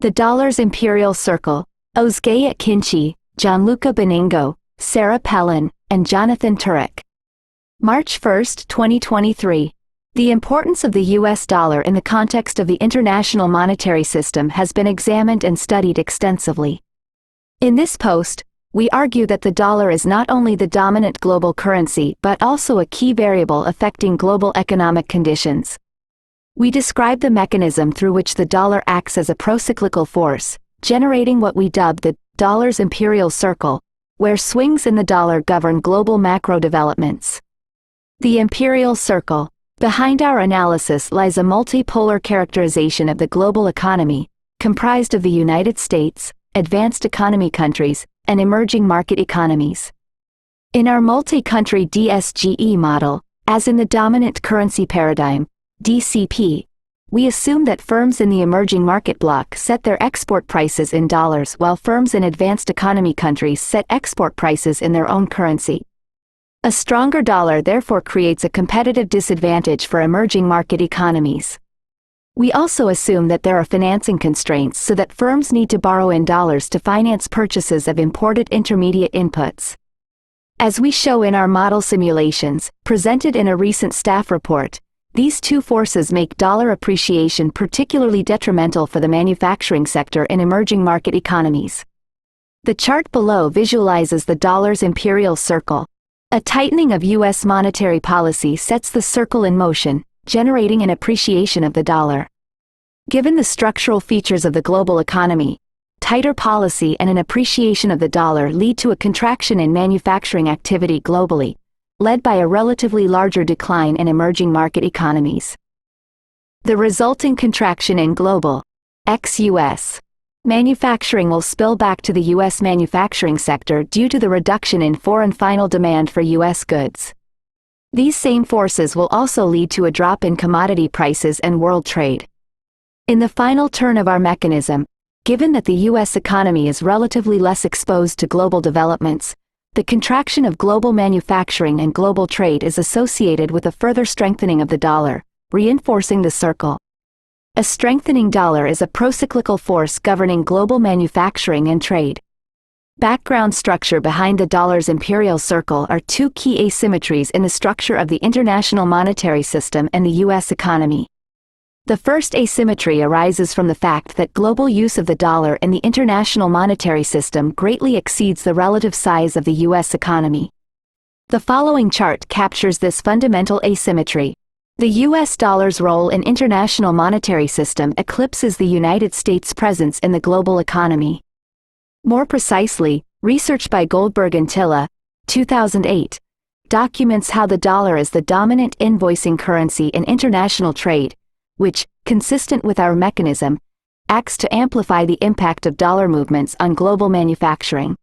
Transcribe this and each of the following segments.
The Dollar's Imperial Circle, Ozgeya Kinchi, Gianluca Beningo, Sarah Pellin, and Jonathan Turek. March 1, 2023. The importance of the US dollar in the context of the international monetary system has been examined and studied extensively. In this post, we argue that the dollar is not only the dominant global currency but also a key variable affecting global economic conditions. We describe the mechanism through which the dollar acts as a procyclical force, generating what we dub the dollar's imperial circle, where swings in the dollar govern global macro developments. The imperial circle. Behind our analysis lies a multipolar characterization of the global economy, comprised of the United States, advanced economy countries, and emerging market economies. In our multi-country DSGE model, as in the dominant currency paradigm, DCP, we assume that firms in the emerging market bloc set their export prices in dollars while firms in advanced economy countries set export prices in their own currency. A stronger dollar therefore creates a competitive disadvantage for emerging market economies. We also assume that there are financing constraints so that firms need to borrow in dollars to finance purchases of imported intermediate inputs. As we show in our model simulations, presented in a recent staff report, these two forces make dollar appreciation particularly detrimental for the manufacturing sector in emerging market economies. The chart below visualizes the dollar's imperial circle. A tightening of U.S. monetary policy sets the circle in motion, generating an appreciation of the dollar. Given the structural features of the global economy, tighter policy and an appreciation of the dollar lead to a contraction in manufacturing activity globally, led by a relatively larger decline in emerging market economies. The resulting contraction in global, ex-US, manufacturing will spill back to the U.S. manufacturing sector due to the reduction in foreign final demand for U.S. goods. These same forces will also lead to a drop in commodity prices and world trade. In the final turn of our mechanism, given that the U.S. economy is relatively less exposed to global developments, the contraction of global manufacturing and global trade is associated with a further strengthening of the dollar, reinforcing the circle. A strengthening dollar is a procyclical force governing global manufacturing and trade. Background structure behind the dollar's imperial circle are two key asymmetries in the structure of the international monetary system and the U.S. economy. The first asymmetry arises from the fact that global use of the dollar in the international monetary system greatly exceeds the relative size of the U.S. economy. The following chart captures this fundamental asymmetry. The U.S. dollar's role in international monetary system eclipses the United States' presence in the global economy. More precisely, research by Goldberg and Tilla, 2008, documents how the dollar is the dominant invoicing currency in international trade, which, consistent with our mechanism, acts to amplify the impact of dollar movements on global manufacturing.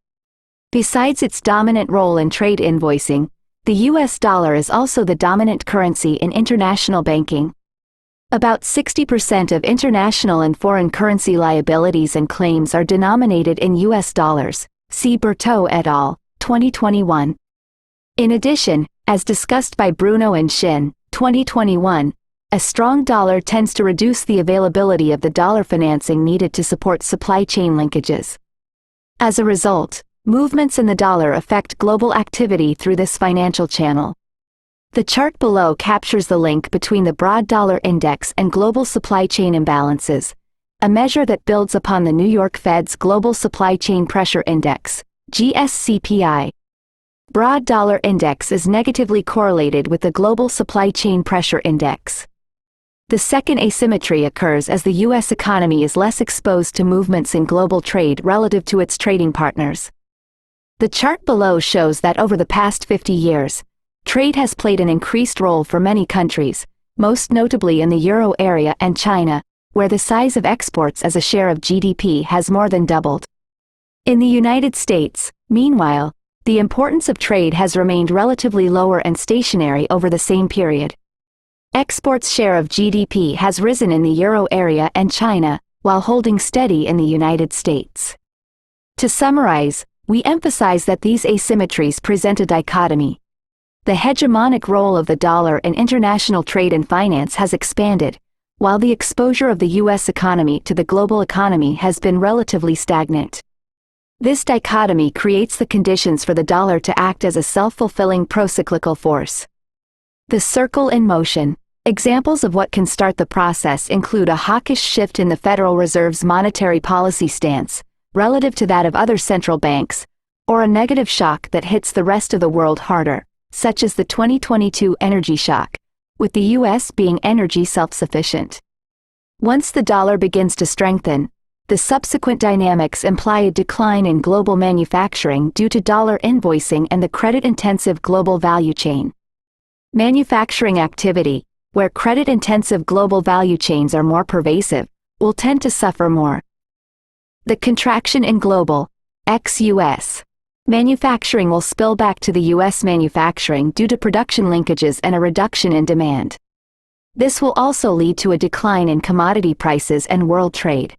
Besides its dominant role in trade invoicing, the US dollar is also the dominant currency in international banking. About 60% of international and foreign currency liabilities and claims are denominated in US dollars, see Berthaud et al., 2021. In addition, as discussed by Bruno and Shin, 2021, a strong dollar tends to reduce the availability of the dollar financing needed to support supply chain linkages. As a result, movements in the dollar affect global activity through this financial channel. The chart below captures the link between the broad dollar index and global supply chain imbalances, a measure that builds upon the New York Fed's Global Supply Chain Pressure Index, GSCPI. Broad dollar index is negatively correlated with the Global Supply Chain Pressure Index. The second asymmetry occurs as the U.S. economy is less exposed to movements in global trade relative to its trading partners. The chart below shows that over the past 50 years, trade has played an increased role for many countries, most notably in the Euro area and China, where the size of exports as a share of GDP has more than doubled. In the United States, meanwhile, the importance of trade has remained relatively lower and stationary over the same period. Exports' share of GDP has risen in the Euro area and China, while holding steady in the United States. To summarize, we emphasize that these asymmetries present a dichotomy. The hegemonic role of the dollar in international trade and finance has expanded, while the exposure of the U.S. economy to the global economy has been relatively stagnant. This dichotomy creates the conditions for the dollar to act as a self-fulfilling procyclical force. The circle in motion. Examples of what can start the process include a hawkish shift in the Federal Reserve's monetary policy stance, relative to that of other central banks, or a negative shock that hits the rest of the world harder, such as the 2022 energy shock, with the U.S. being energy self-sufficient. Once the dollar begins to strengthen, the subsequent dynamics imply a decline in global manufacturing due to dollar invoicing and the credit-intensive global value chain. Manufacturing activity, where credit-intensive global value chains are more pervasive, will tend to suffer more. The contraction in global, ex-US, manufacturing will spill back to the U.S. manufacturing due to production linkages and a reduction in demand. This will also lead to a decline in commodity prices and world trade.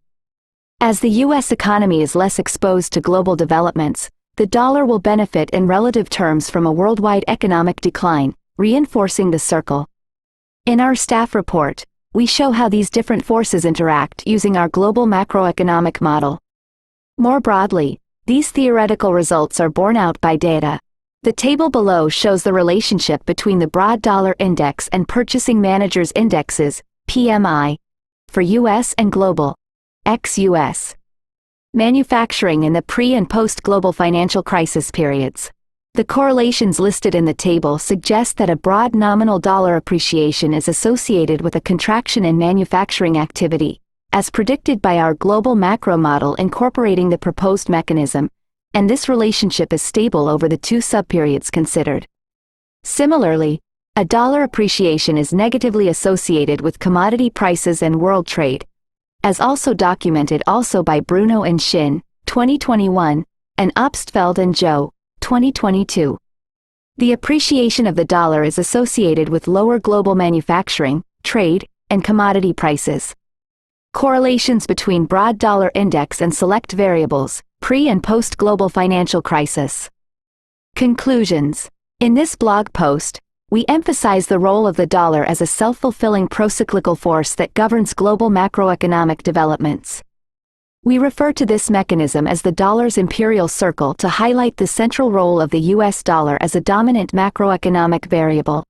As the U.S. economy is less exposed to global developments, the dollar will benefit in relative terms from a worldwide economic decline, reinforcing the circle. In our staff report, we show how these different forces interact using our global macroeconomic model. More broadly, these theoretical results are borne out by data. The table below shows the relationship between the broad dollar index and purchasing managers' indexes, PMI, for U.S. and global, ex-US, manufacturing in the pre- and post-global financial crisis periods. The correlations listed in the table suggest that a broad nominal dollar appreciation is associated with a contraction in manufacturing activity, as predicted by our global macro model incorporating the proposed mechanism, and this relationship is stable over the two subperiods considered. Similarly, a dollar appreciation is negatively associated with commodity prices and world trade, as also documented by Bruno and Shin, 2021, and Obstfeld and Joe, 2022. The appreciation of the dollar is associated with lower global manufacturing, trade, and commodity prices. Correlations between broad dollar index and select variables, pre- and post-global financial crisis. Conclusions. In this blog post, we emphasize the role of the dollar as a self-fulfilling procyclical force that governs global macroeconomic developments. We refer to this mechanism as the dollar's Imperial Circle to highlight the central role of the U.S. dollar as a dominant macroeconomic variable.